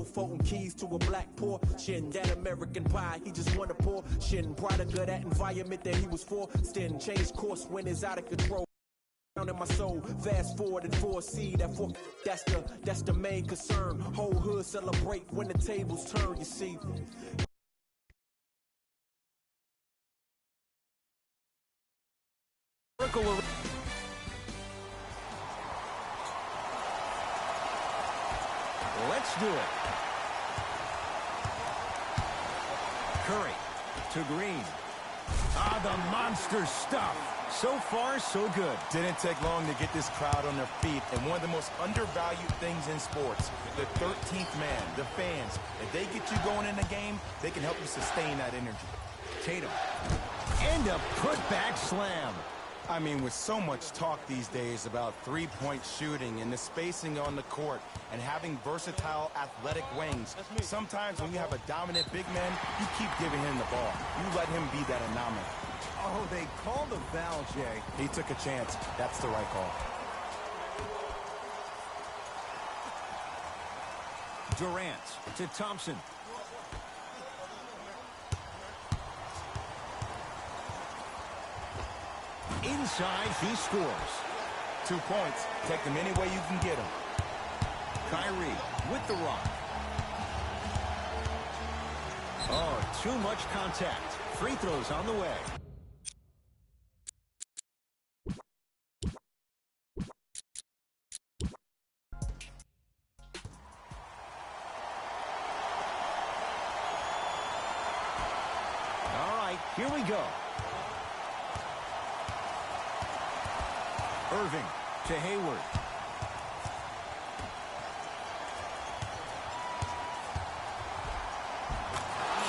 folding keys to a black portion. That American pie, he just wanna pour. Shin, product of that environment that he was for. Stin, changed course when it's out of control. In my soul, fast forward and foresee that that's the main concern. Whole hood celebrate when the tables turn, you see. Let's do it. Curry to Green. Ah, the monster stuff. So far, so good. Didn't take long to get this crowd on their feet. And one of the most undervalued things in sports, the 13th man, the fans. If they get you going in the game, they can help you sustain that energy. Tatum. And a putback slam. I mean, with so much talk these days about three-point shooting and the spacing on the court and having versatile athletic wings, sometimes when you have a dominant big man, you keep giving him the ball. You let him be that anomaly. Oh, they called the foul, Jay. He took a chance. That's the right call. Durant to Thompson. Inside, he scores. 2 points. Take them any way you can get them. Kyrie with the rock. Oh, too much contact. Free throws on the way. All right, here we go. Irving to Hayward.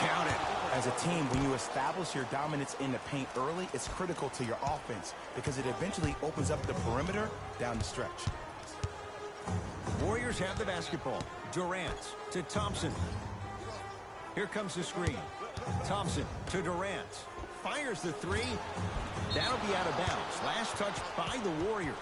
Count it. As a team, when you establish your dominance in the paint early, it's critical to your offense because it eventually opens up the perimeter down the stretch. Warriors have the basketball. Durant to Thompson. Here comes the screen. Thompson to Durant. Fires the three. That'll be out of bounds. Last touch by the Warriors.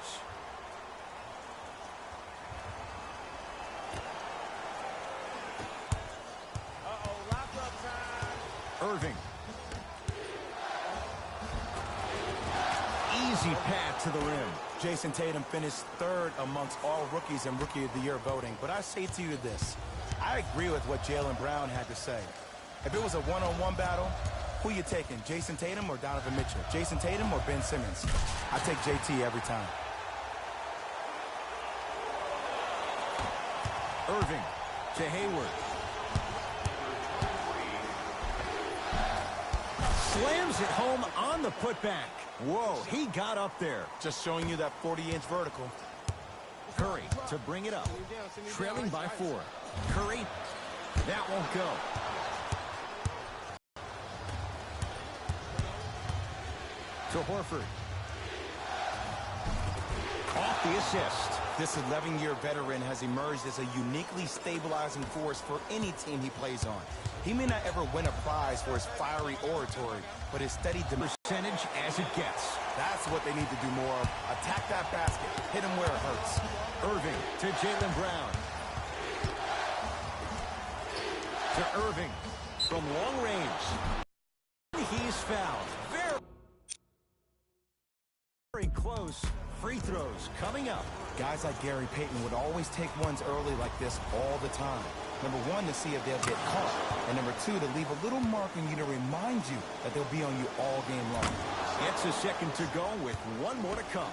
Irving. Easy path to the rim. Jason Tatum finished third amongst all rookies in Rookie of the Year voting. But I say to you this. I agree with what Jaylen Brown had to say. If it was a one-on-one battle, who you taking, Jason Tatum or Donovan Mitchell? Jason Tatum or Ben Simmons? I take JT every time. Irving to Hayward. Slams it home on the putback. Whoa, he got up there. Just showing you that 40-inch vertical. Curry to bring it up. Trailing by 4. Curry, that won't go. To Horford. Off the assist. This 11-year veteran has emerged as a uniquely stabilizing force for any team he plays on. He may not ever win a prize for his fiery oratory, but his steady percentage as it gets. That's what they need to do more of. Attack that basket. Hit him where it hurts. Irving to Jaylen Brown. To Irving from long range. He's fouled. Very close. Free throws coming up. Guys like Gary Payton would always take ones early like this all the time. Number one, to see if they'll get caught. And number two, to leave a little mark on you to remind you that they'll be on you all game long. Gets a second to go with one more to come.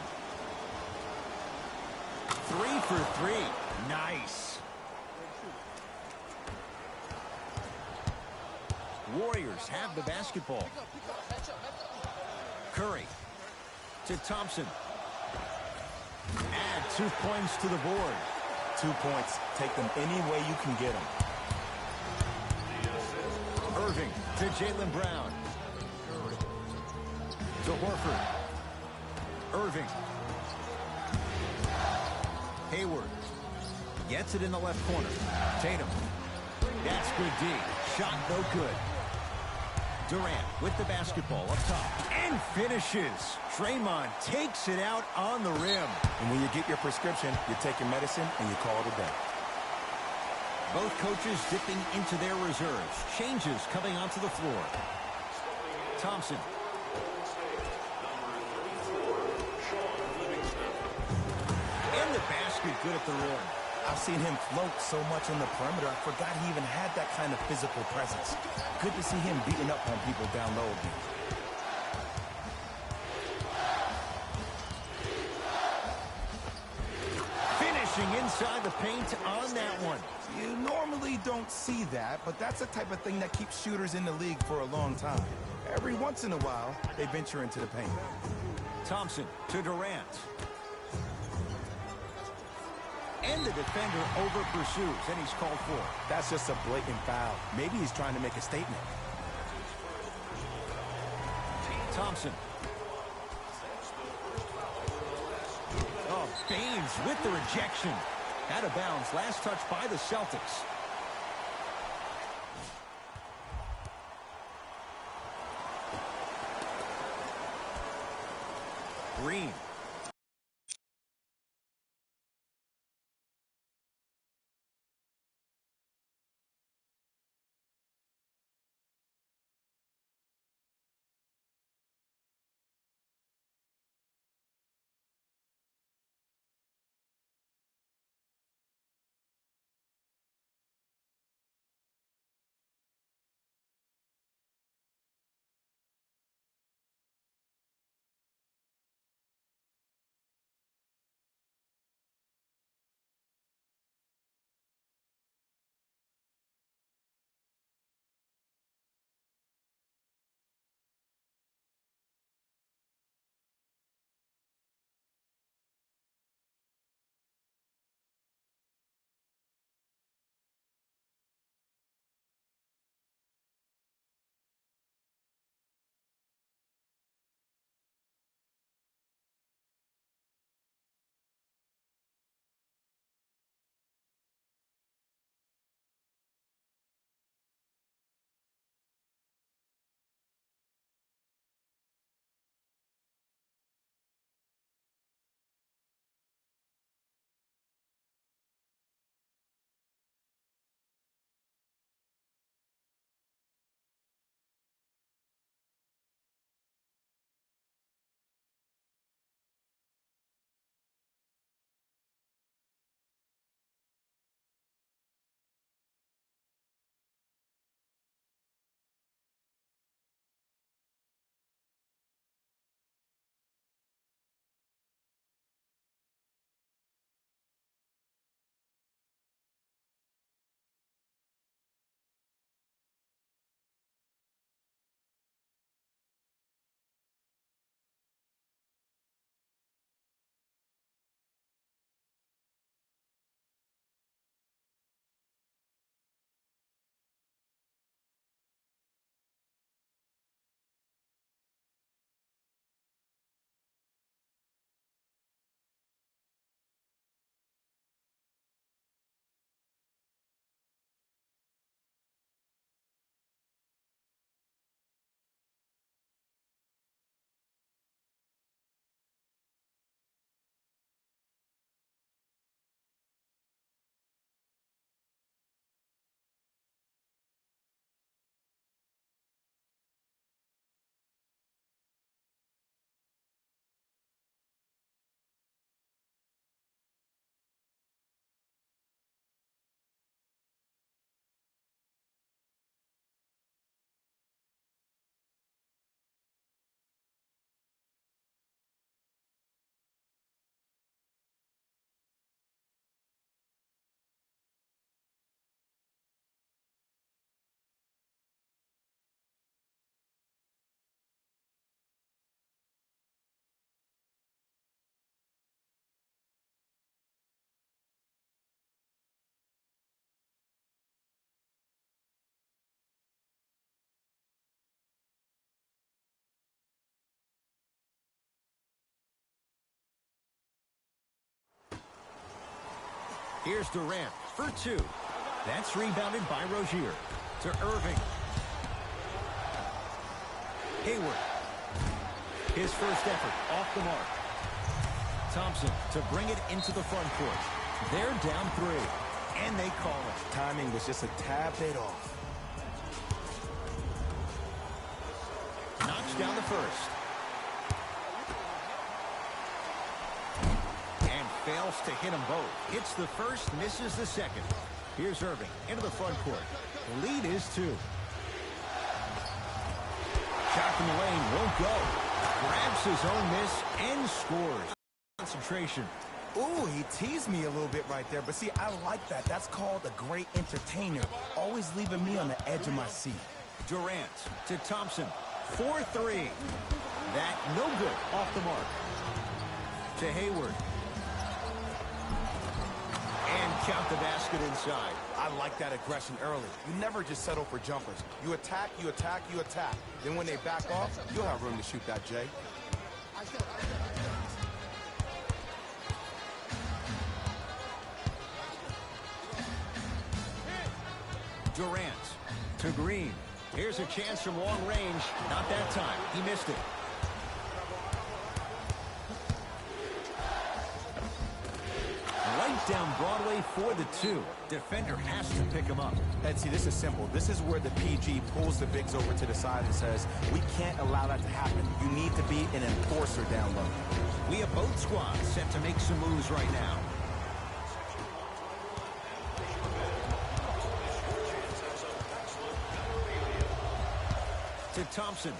3 for 3. Nice. Warriors have the basketball. Curry to Thompson. Add 2 points to the board. 2 points. Take them any way you can get them. Irving to Jaylen Brown. To Horford. Irving. Hayward. Gets it in the left corner. Tatum. That's good D. Shot no good. Durant with the basketball up top. And finishes. Draymond takes it out on the rim. And when you get your prescription, you take your medicine and you call it a day. Both coaches dipping into their reserves. Changes coming onto the floor. Thompson. And the basket, good at the rim. I've seen him float so much on the perimeter, I forgot he even had that kind of physical presence. Good to see him beating up on people down low again. Finishing inside the paint on that one. You normally don't see that, but that's the type of thing that keeps shooters in the league for a long time. Every once in a while, they venture into the paint. Thompson to Durant. And the defender over-pursues, and he's called for. That's just a blatant foul. Maybe he's trying to make a statement. Thompson. Oh, Baines with the rejection. Out of bounds. Last touch by the Celtics. Green. Here's Durant for two. That's rebounded by Rozier to Irving. Hayward. His first effort off the mark. Thompson to bring it into the front court. They're down three. and they call it. Timing was just a tad bit off. Knocks down the first. And fails to hit them both. Hits the first, misses the second. Here's Irving into the front court. The lead is 2. Shot from the lane won't go. Grabs his own miss and scores. Concentration. Ooh, he teased me a little bit right there. But see, I like that. That's called a great entertainer. Always leaving me on the edge of my seat. Durant to Thompson. 4-3. That no good. Off the mark. To Hayward. And count the basket inside. I like that aggression early. You never just settle for jumpers. You attack, you attack, you attack. Then when they back off, you'll have room to shoot that, Jay. Durant to Green. Here's a chance from long range. Not that time. He missed it. Right down Broadway for the 2. Defender has to pick him up. And see, this is simple. This is where the PG pulls the bigs over to the side and says, we can't allow that to happen. You need to be an enforcer down low. We have both squads set to make some moves right now. To Thompson.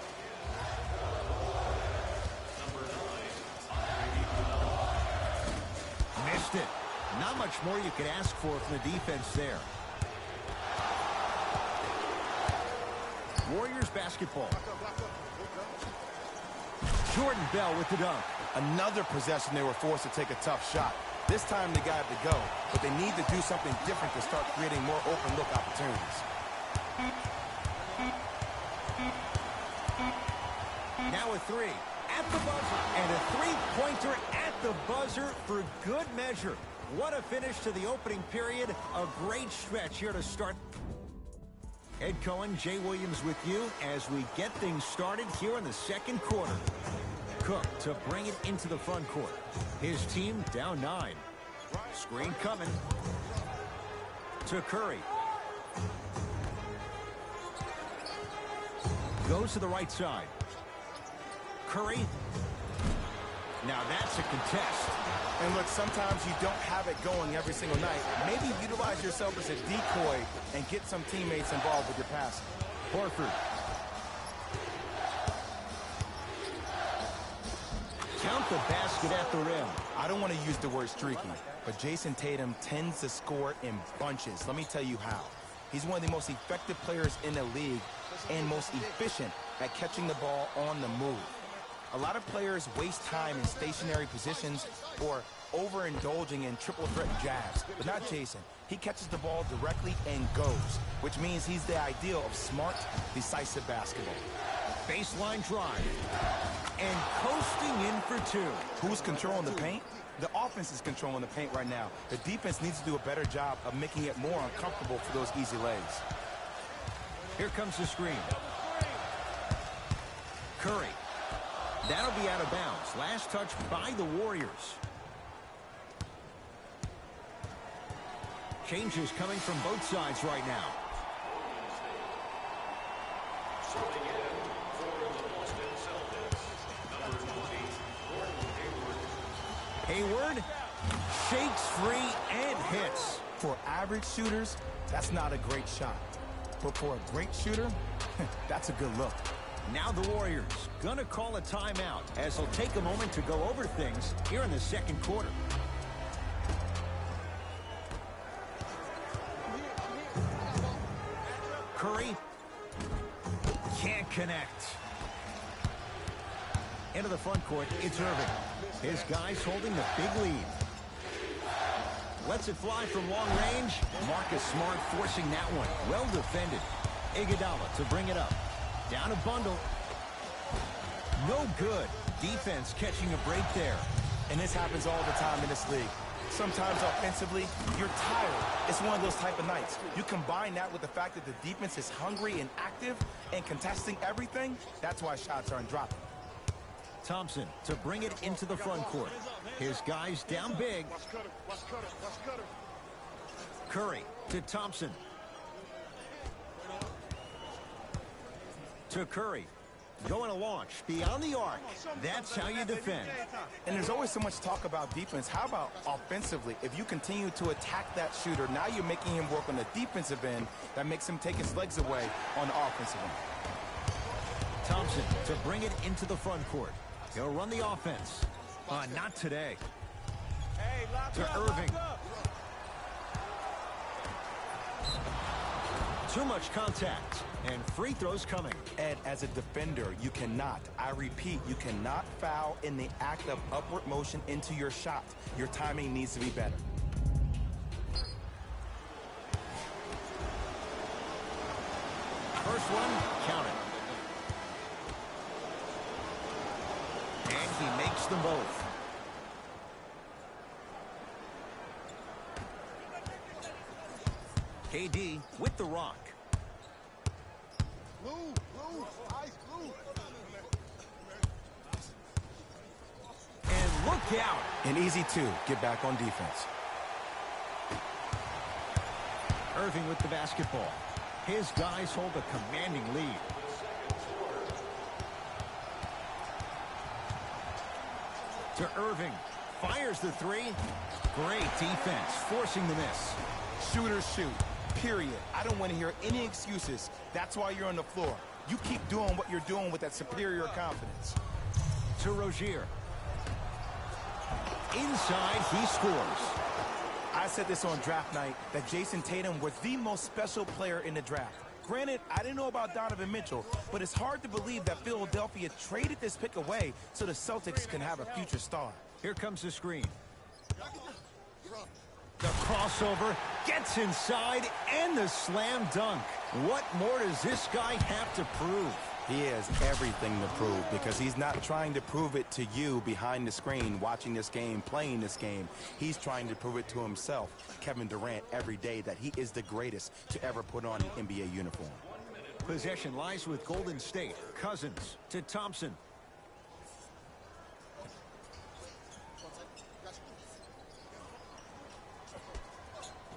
Missed it. Not much more you could ask for from the defense there. Warriors basketball. Jordan Bell with the dunk. Another possession they were forced to take a tough shot. This time they got to go, but they need to do something different to start creating more open look opportunities. Now a 3 at the buzzer, and a three-pointer at the buzzer for good measure. What a finish to the opening period. A great stretch here to start. Ed Cohen, Jay Williams with you as we get things started here in the second quarter. Cook to bring it into the front court. His team down 9. Screen coming. To Curry. Goes to the right side. Curry. Now that's a contest. And look, sometimes you don't have it going every single night. Maybe utilize yourself as a decoy and get some teammates involved with your passing. Horford. Count the basket at the rim. I don't want to use the word streaky, but Jason Tatum tends to score in bunches. Let me tell you how. He's one of the most effective players in the league and most efficient at catching the ball on the move. A lot of players waste time in stationary positions or overindulging in triple threat jabs, but not Jason. He catches the ball directly and goes, which means he's the ideal of smart, decisive basketball. Baseline drive. And coasting in for 2. Who's controlling the paint? The offense is controlling the paint right now. The defense needs to do a better job of making it more uncomfortable for those easy lays. Here comes the screen. Curry. That'll be out of bounds. Last touch by the Warriors. Changes coming from both sides right now. Hayward shakes free and hits. For average shooters, that's not a great shot. But for a great shooter, that's a good look. Now the Warriors gonna call a timeout as they'll take a moment to go over things here in the second quarter. Curry can't connect. Into the front court, it's Irving. His guys holding the big lead. Lets it fly from long range. Marcus Smart forcing that one. Well defended. Iguodala to bring it up. Down a bundle. No good. Defense catching a break there. And this happens all the time in this league. Sometimes offensively, you're tired. It's one of those type of nights. You combine that with the fact that the defense is hungry and active and contesting everything, that's why shots aren't dropping. Thompson to bring it into the front court. His guys down big. Curry to Thompson. To Curry. Going to launch beyond the arc. That's how you defend. And there's always so much talk about defense. How about offensively? If you continue to attack that shooter, now you're making him work on the defensive end. That makes him take his legs away on the offensive end. Thompson to bring it into the front court. He'll run the offense. Not today. To Irving. Too much contact, and free throws coming. Ed, as a defender, you cannot, I repeat, you cannot foul in the act of upward motion into your shot. Your timing needs to be better. First one, count it. And he makes them both. KD with the rock. And look out. An easy two. Get back on defense. Irving with the basketball. His guys hold a commanding lead. To Irving. Fires the three. Great defense, forcing the miss. Shooters shoot. Period. I don't want to hear any excuses. That's why you're on the floor. You keep doing what you're doing with that superior confidence. To Rozier. Inside, he scores. I said this on draft night, that Jason Tatum was the most special player in the draft. Granted, I didn't know about Donovan Mitchell, but it's hard to believe that Philadelphia traded this pick away so the Celtics can have a future star. Here comes the screen. The crossover, gets inside, and the slam dunk. What more does this guy have to prove? He has everything to prove because he's not trying to prove it to you behind the screen watching this game, playing this game. He's trying to prove it to himself, Kevin Durant, every day that he is the greatest to ever put on an NBA uniform. Possession lies with Golden State. Cousins to Thompson.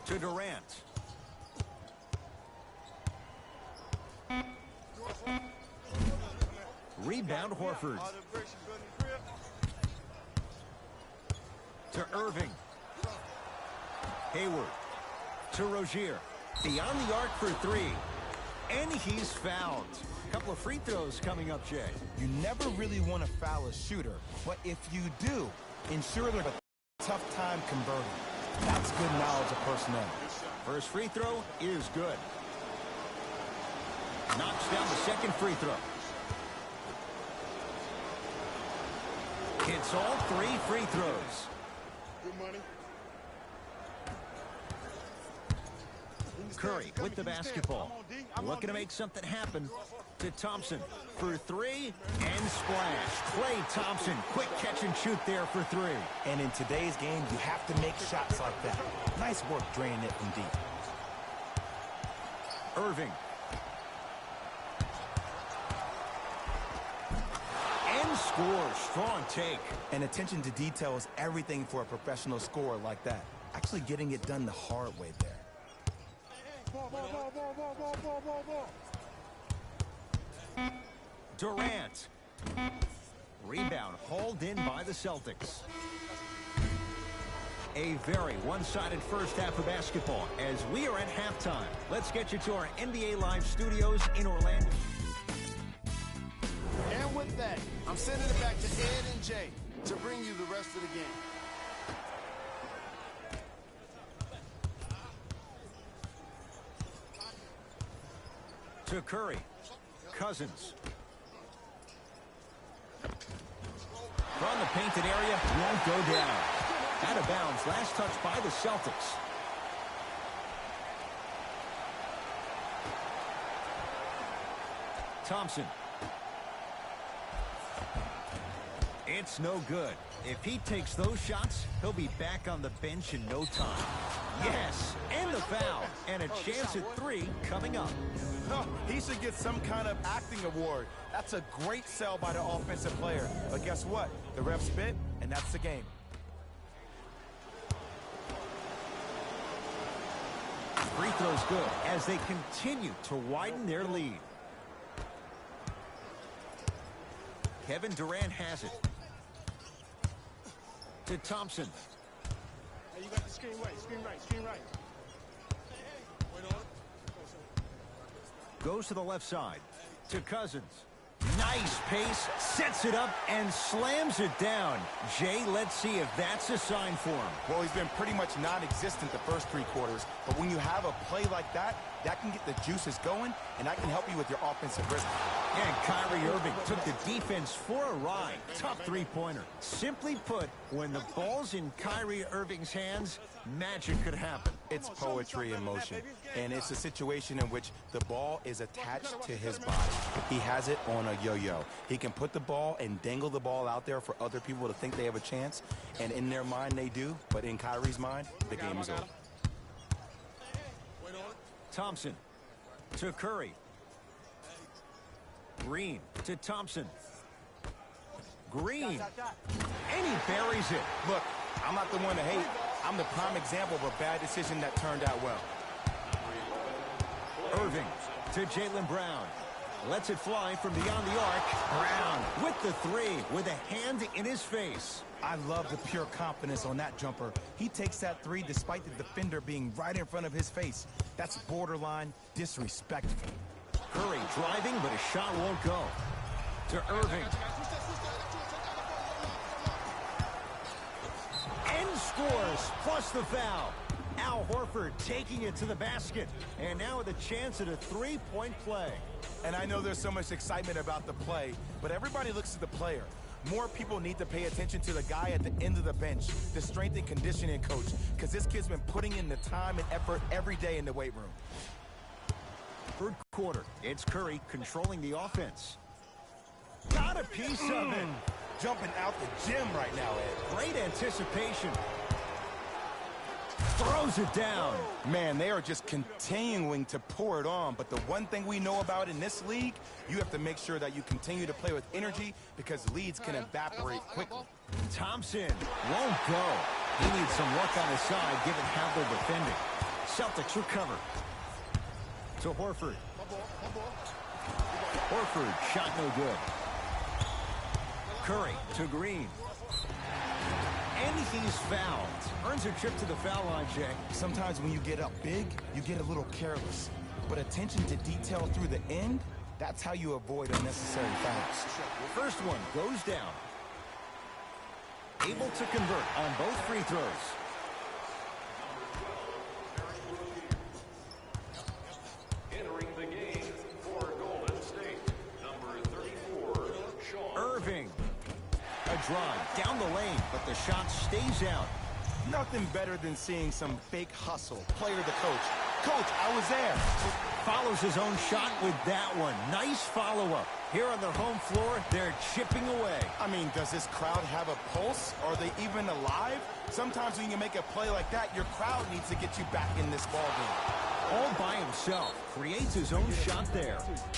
To Durant. Rebound Horford. To Irving. Hayward. To Rozier. Beyond the arc for three. And he's fouled. A couple of free throws coming up, Jay. You never really want to foul a shooter, but if you do, ensure they're a tough time converting. That's good knowledge of personnel. First free throw is good. Knocks down the second free throw. Hits all three free throws. Good money. Curry with the basketball. Looking to make something happen. To Thompson for three and splash. Klay Thompson, quick catch and shoot there for three. And in today's game, you have to make shots like that. Nice work draining it from deep. Irving. And scores. Strong take. And attention to detail is everything for a professional scorer like that. Actually getting it done the hard way there. Durant. Rebound hauled in by the Celtics. A very one-sided first half of basketball as we are at halftime. Let's get you to our NBA Live studios in Orlando. And with that, I'm sending it back to Ed and Jay to bring you the rest of the game. To Curry. Cousins. From the painted area, won't go down. Out of bounds, last touch by the Celtics. Thompson. It's no good. If he takes those shots, he'll be back on the bench in no time. Yes, and the foul. And a chance at three coming up. No, he should get some kind of acting award. That's a great sell by the offensive player. But guess what? The ref spit, and that's the game. Free throw's good as they continue to widen their lead. Kevin Durant has it. To Thompson. Hey, you got the screen right, screen right, screen right. Wait on. Goes to the left side. To Cousins. Nice pace, sets it up, and slams it down. Jay, let's see if that's a sign for him. Well, he's been pretty much non-existent the first 3 quarters, but when you have a play like that, that can get the juices going, and that can help you with your offensive rhythm. And Kyrie Irving took the defense for a ride. Tough three-pointer. Simply put, when the ball's in Kyrie Irving's hands, magic could happen. It's poetry in motion, and it's a situation in which the ball is attached to his body. He has it on a yo-yo. He can put the ball and dangle the ball out there for other people to think they have a chance, and in their mind they do, but in Kyrie's mind, the game is over. Thompson to Curry. Green to Thompson. Green. And he buries it. Look, I'm not the one to hate. I'm the prime example of a bad decision that turned out well. Irving to Jaylen Brown. Lets it fly from beyond the arc. Brown with the 3 with a hand in his face. I love the pure confidence on that jumper. He takes that 3 despite the defender being right in front of his face. That's borderline disrespectful. Curry driving, but his shot won't go. To Irving. And scores, plus the foul. Al Horford taking it to the basket. And now with a chance at a 3-point play. And I know there's so much excitement about the play, but everybody looks at the player. More people need to pay attention to the guy at the end of the bench, the strength and conditioning coach, because this kid's been putting in the time and effort every day in the weight room. Third quarter, it's Curry controlling the offense. Got a piece of it. Jumping out the gym right now, Ed. Great anticipation. Throws it down. Man, they are just continuing to pour it on. But the one thing we know about in this league, you have to make sure that you continue to play with energy because leads can evaporate quickly. Thompson won't go. He needs some luck on his side given how they're defending. Celtics recover. To Horford. Horford, shot no good. Curry to Green. And he's fouled. Earns a trip to the foul line, Jay. Sometimes when you get up big, you get a little careless. But attention to detail through the end, that's how you avoid unnecessary fouls. First one goes down. Able to convert on both free throws. Entering the game for Golden State, number 34, Sean. Irving. A drive down the lane, but the shot stays out. Nothing better than seeing some fake hustle. Player to coach. Coach, I was there. Follows his own shot with that one. Nice follow-up. Here on their home floor, they're chipping away. I mean, does this crowd have a pulse? Are they even alive? Sometimes when you make a play like that, your crowd needs to get you back in this ballgame. All by himself, creates his own shot there.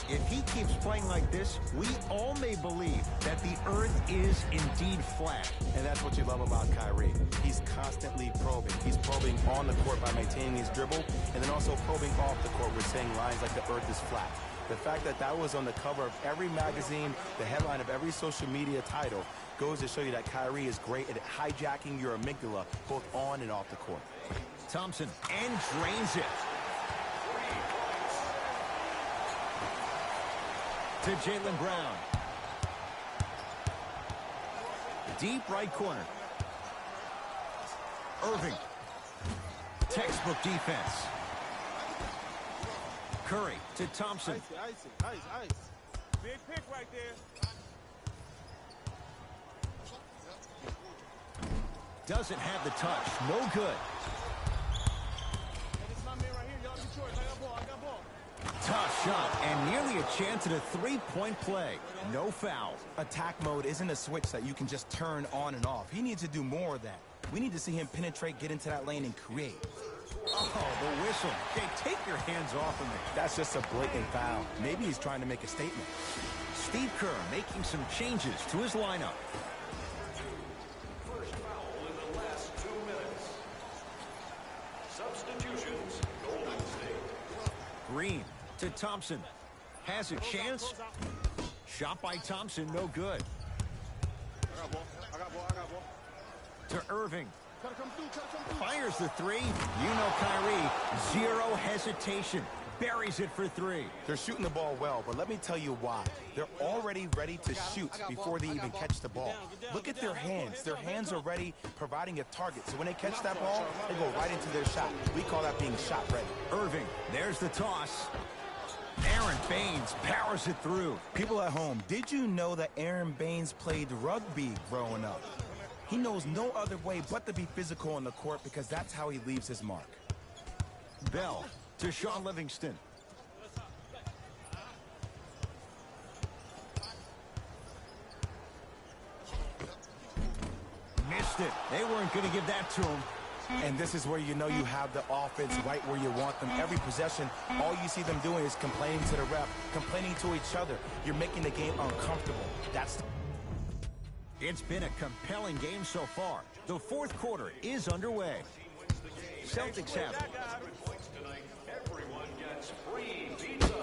If he keeps playing like this, we all may believe that the earth is indeed flat. And that's what you love about Kyrie. He's constantly probing. He's probing on the court by maintaining his dribble, and then also probing off the court with saying lines like the earth is flat. The fact that that was on the cover of every magazine, the headline of every social media title, goes to show you that Kyrie is great at hijacking your amygdala, both on and off the court. Thompson, and drains it. To Jaylen Brown. Deep right corner. Irving. Textbook defense. Curry to Thompson. Ice. Big pick right there. Doesn't have the touch. No good. Hey, this is my man right here. Y'all Detroit. I got ball. Tough shot and nearly a chance at a three-point play. No foul. Attack mode isn't a switch that you can just turn on and off. He needs to do more of that. We need to see him penetrate, get into that lane, and create. Oh, the whistle. Okay, take your hands off of me. That's just a blatant foul. Maybe he's trying to make a statement. Steve Kerr making some changes to his lineup. First foul in the last 2 minutes. Substitutions, Golden State. Green to Thompson. Has a chance. Shot by Thompson, no good. I got ball. To Irving. Try to come through. Fires the three. You know Kyrie, zero hesitation. Buries it for three. They're shooting the ball well, but let me tell you why. They're already ready to shoot before they even catch the ball. Look at their hands. Their hands are ready, providing a target. So when they catch that ball, they go right into their shot. We call that being shot ready. Irving, there's the toss. Aaron Baines powers it through. People at home, did you know that Aaron Baines played rugby growing up? He knows no other way but to be physical on the court because that's how he leaves his mark. Bell to Shaun Livingston. Missed it. They weren't going to give that to him. And this is where you know you have the offense right where you want them. Every possession, all you see them doing is complaining to the ref, complaining to each other. You're making the game uncomfortable. It's been a compelling game so far. The fourth quarter is underway. Celtics have it.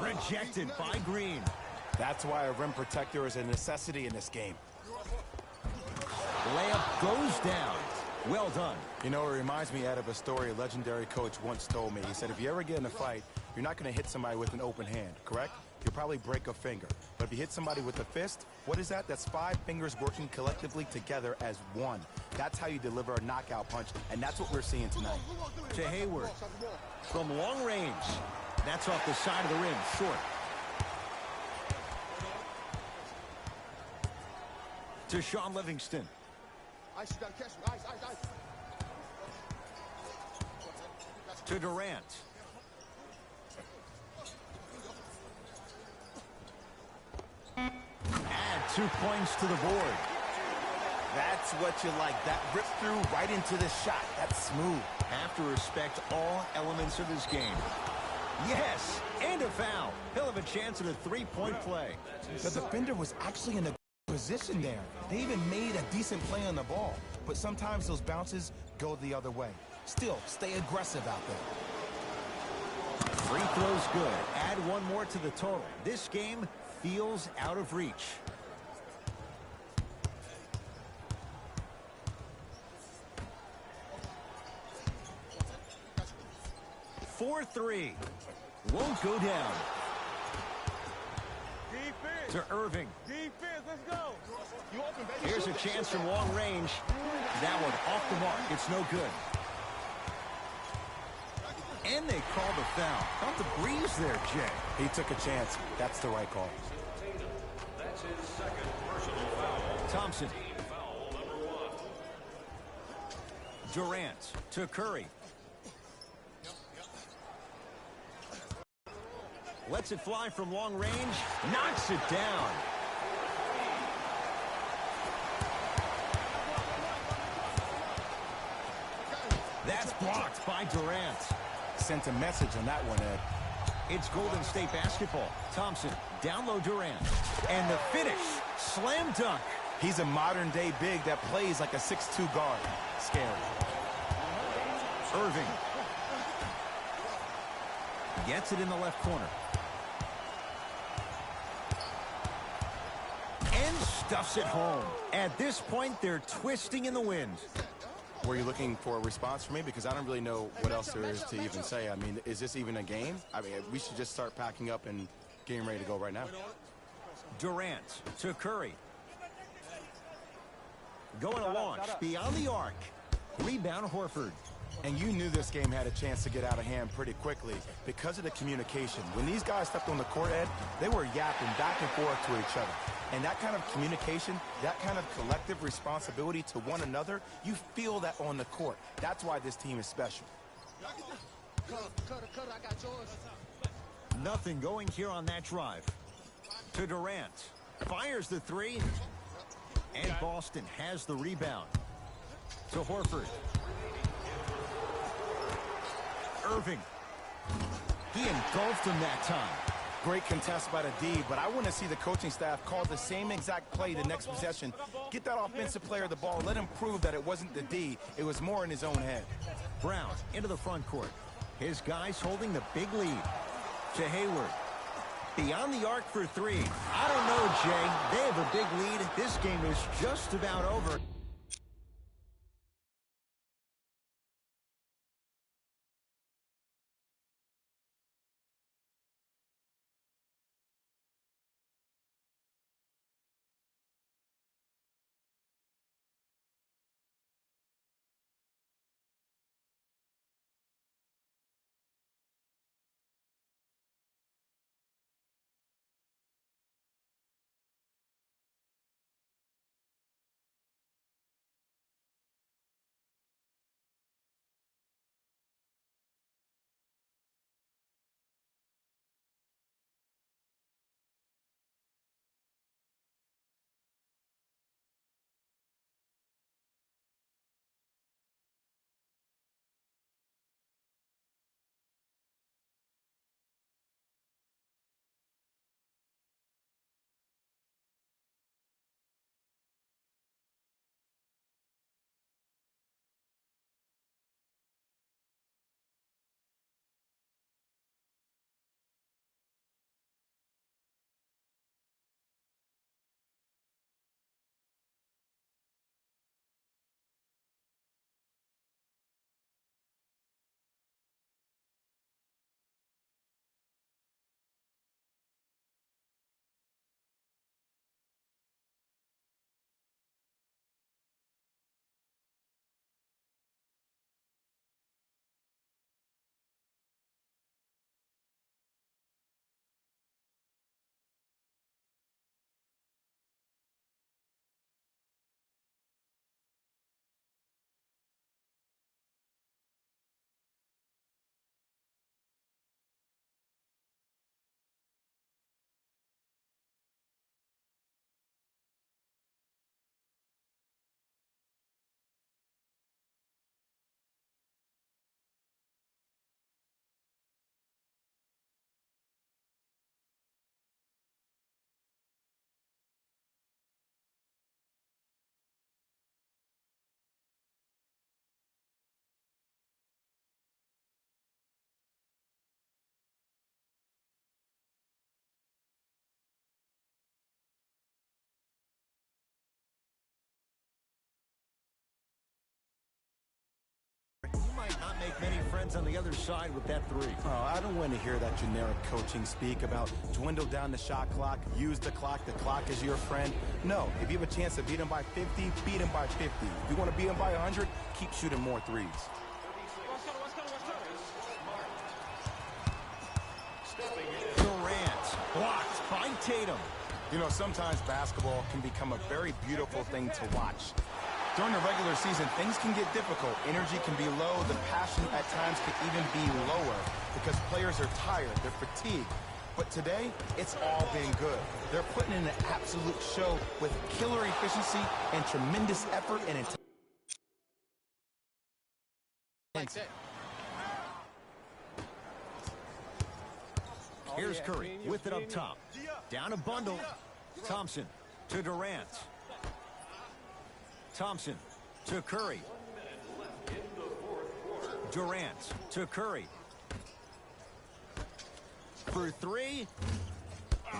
Rejected by Green. That's why a rim protector is a necessity in this game. Layup goes down. Well done. You know, it reminds me, Ed, of a story a legendary coach once told me. He said, if you ever get in a fight, you're not going to hit somebody with an open hand, correct? You'll probably break a finger. But if you hit somebody with a fist, what is that? That's 5 fingers working collectively together as one. That's how you deliver a knockout punch, and that's what we're seeing tonight. To Hayward. From long range. That's off the side of the rim, short. To Shaun Livingston. Ice, you gotta catch me. Ice. To Durant. Add 2 points to the board. That's what you like. That rip through right into the shot. That's smooth. Have to respect all elements of his game. Yes, and a foul. He'll have a chance at a three-point play. The defender was actually in a position there. They even made a decent play on the ball. But sometimes those bounces go the other way. Still, stay aggressive out there. Free throw's good. Add one more to the total. This game feels out of reach. For three. Won't go down. Defense. To Irving. Defense, let's go. You open, baby. Here's a chance from long range. That one off the mark. It's no good. And they call the foul. Felt the breeze there, Jay. He took a chance. That's the right call. That's his second personal foul. Thompson. Team foul number 1. Durant to Curry. Lets it fly from long range. Knocks it down. That's blocked by Durant. Sent a message on that one, Ed. It's Golden State basketball. Thompson, down low Durant. And the finish, slam dunk. He's a modern-day big that plays like a 6'2 guard. Scary. Irving. Gets it in the left corner. And stuffs it home. At this point, they're twisting in the wind. Were you looking for a response from me? Because I don't really know what else there is to even say. I mean, is this even a game? I mean, we should just start packing up and getting ready to go right now. Durant to Curry. Going to launch beyond the arc. Rebound Horford. And you knew this game had a chance to get out of hand pretty quickly because of the communication. When these guys stepped on the court, Ed, they were yapping back and forth to each other. And that kind of communication, that kind of collective responsibility to one another, you feel that on the court. That's why this team is special. I got yours. Nothing going here on that drive. To Durant. Fires the three. And Boston has the rebound. To Horford. Irving. He engulfed him that time. Great contest by the D, but I want to see the coaching staff call the same exact play the next possession. Get that offensive player the ball. Let him prove that it wasn't the D. It was more in his own head. Brown into the front court. His guys holding the big lead. to Hayward. Beyond the arc for three. I don't know, Jay. They have a big lead. This game is just about over. Not make many friends on the other side with that three. Oh, I don't want to hear that generic coaching speak about dwindle down the shot clock, use the clock is your friend. No, if you have a chance to beat him by 50, beat him by 50. If you want to beat him by 100, keep shooting more threes. Durant blocked by Tatum. You know, sometimes basketball can become a very beautiful thing to watch. During the regular season, things can get difficult. Energy can be low. The passion at times can even be lower because players are tired. They're fatigued. But today, it's all been good. They're putting in an absolute show with killer efficiency and tremendous effort and intent. Here's Curry with it up top. Down a bundle. Thompson to Durant. Thompson to Curry. Durant to Curry. For three.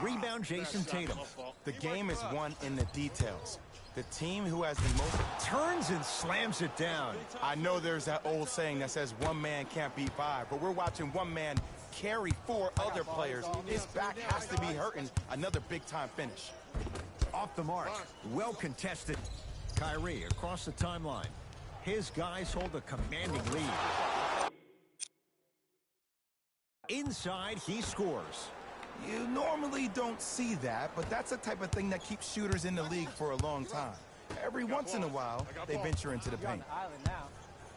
Rebound Jason Tatum. The game is won in the details. The team who has the most turns and slams it down. I know there's that old saying that says one man can't beat five, but we're watching one man carry four other players. His back has to be hurting. Another big-time finish. Off the mark. Well contested. Kyrie across the timeline. His guys hold a commanding lead. Inside, he scores. You normally don't see that, but that's the type of thing that keeps shooters in the league for a long time. Every once in a while, they venture into the paint.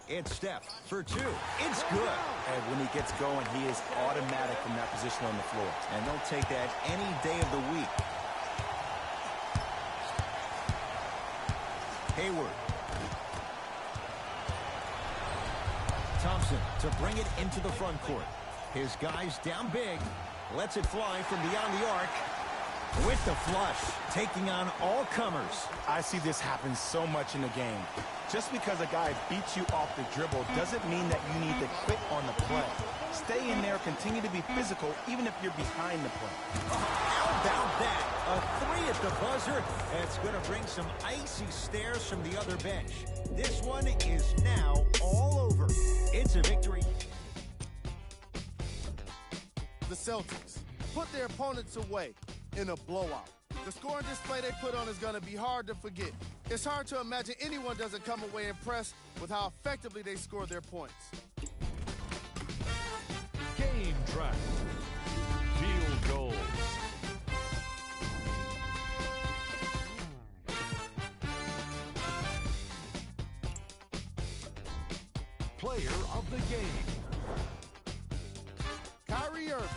It's Steph for two. It's good. And when he gets going, he is automatic from that position on the floor. And they'll take that any day of the week. Hayward. Thompson to bring it into the front court. His guys down big. Lets it fly from beyond the arc. with the flush, taking on all comers. I see this happen so much in the game. Just because a guy beats you off the dribble doesn't mean that you need to quit on the play. Stay in there, continue to be physical, even if you're behind the play. How about that? A 3 at the buzzer. It's going to bring some icy stares from the other bench. This one is now all over. It's a victory. The Celtics put their opponents away in a blowout. The scoring display they put on is going to be hard to forget. It's hard to imagine anyone doesn't come away impressed with how effectively they score their points. Game track. Field goals. Player of the game. Kyrie Irving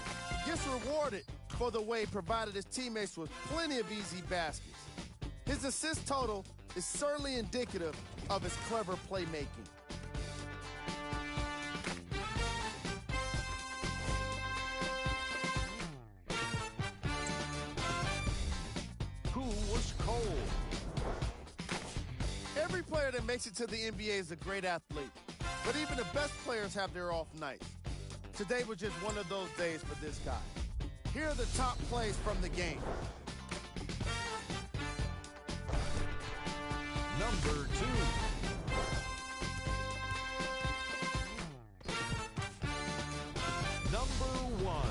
gets rewarded for the way he provided his teammates with plenty of easy baskets. His assist total is certainly indicative of his clever playmaking. Who was cold? Every player that makes it to the NBA is a great athlete, but even the best players have their off nights. Today was just one of those days for this guy. Here are the top plays from the game. Number 2. Number 1.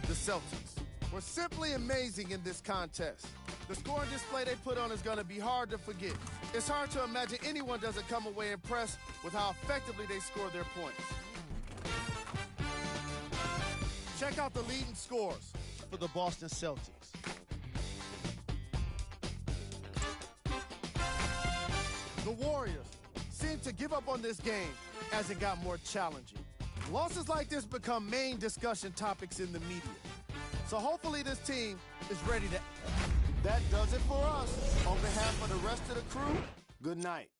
The Celtics were simply amazing in this contest. The scoring display they put on is going to be hard to forget. It's hard to imagine anyone doesn't come away impressed with how effectively they score their points. Check out the leading scores for the Boston Celtics. The Warriors seemed to give up on this game as it got more challenging. Losses like this become main discussion topics in the media. So hopefully this team is ready to... That does it for us. On behalf of the rest of the crew, good night.